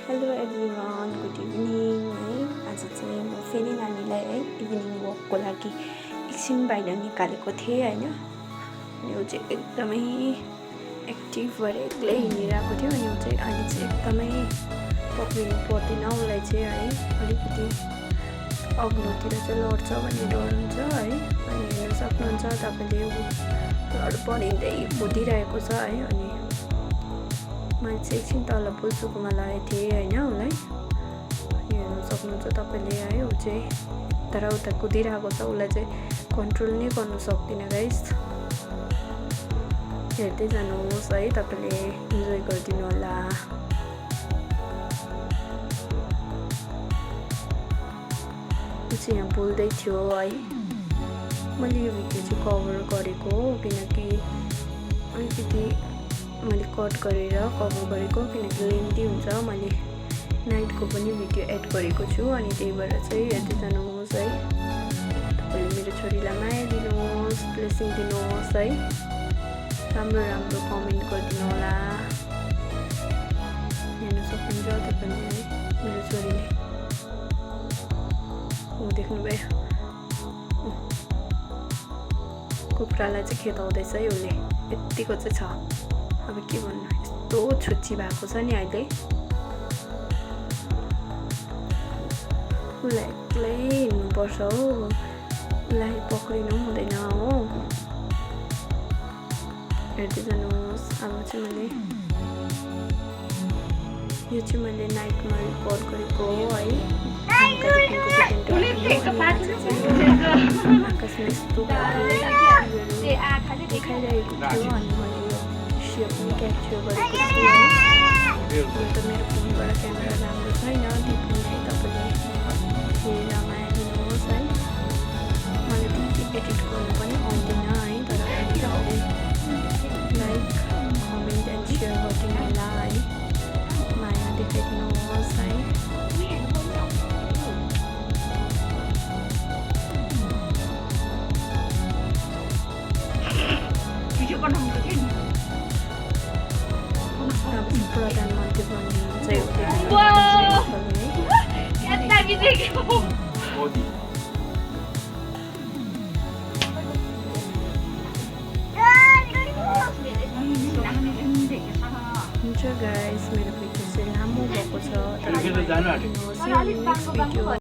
Hello everyone, good evening है। आज चाहिँ म फेरि नानीलाई है इभिनिङ वकको लागि एकछिन बाहिर निकालेको थिएँ होइन। अनि ऊ चाहिँ एकदमै एक्टिभ भएर एक्लै हिँडिरहेको थियो। अनि ऊ चाहिँ अहिले चाहिँ एकदमै पक्रिनु पर्दैन उसलाई चाहिँ है। अलिकति अग्लोतिर चाहिँ लड्छ भन्ने डर हुन्छ है। अनि हेर्न सक्नुहुन्छ तपाईँले ऊ लड परिँदै कुदिरहेको छ है। अनि मैले चाहिँ एकछिन तल पुल्सुकोमा लगाएको थिएँ होइन उसलाई। हेर्नु सक्नुहुन्छ तपाईँले है। ऊ चाहिँ तर उता कुदिरहेको छ, उसलाई चाहिँ कन्ट्रोल नै गर्नु सक्दिनँ गाइस। हेर्दै जानुहोस् है, तपाईँले इन्जोय गरिदिनु होला। ऊ चाहिँ यहाँ बोल्दै थियो है। मैले यो भिडियो चाहिँ कभर गरेको हो किनकि अलिकति मैले कट गरेर कभर गरेको, किनकि लेन्थी हुन्छ। मैले नाइटको पनि भिडियो एड गरेको छु। अनि त्यही भएर चाहिँ हेर्दै जानुहोस् है। तपाईँले मेरो छोरीलाई माया दिनुहोस्, ब्लेसिङ दिनुहोस् है। राम्रो राम्रो कमेन्ट गरिदिनु होला। हेर्नु सक्नुहुन्छ तपाईँले है मेरो छोरीले। ऊ देख्नुभयो, कुखुरालाई चाहिँ खेदाउँदैछ है उसले। यत्तिको चाहिँ छ। अब के भन्नु, यस्तो छुच्ची भएको छ नि अहिले। उसलाई एक्लै हिँड्नुपर्छ हो, उसलाई पक्रिनु पनि हुँदैन हो। हेर्दै जानुहोस्। अब चाहिँ यो चाहिँ मैले नाइटमा रिकर्ड गरेको हो है। आकाशमा यस्तो देखाइरहेको थियो। अनि मैले यो पनि क्याप्चर गरेको छु है। यो त मेरो फोनबाट क्यामेरा राम्रो छैन, त्यो पनि तपाईँले हेरेर माया दिनुहोस् है। मलाई त्यति एडिट गर्नु पनि आउँदैन है। तर तपाईँले लाइक कमेन्ट एन्ड सेयर गरिदिनु होला है। माया देखाइदिनुहोस् है। प्रधानमन्त्री बन्नुहुन्छ हुन्छ गाइस। मेरो भिडियो चाहिँ लामो भएको छ तर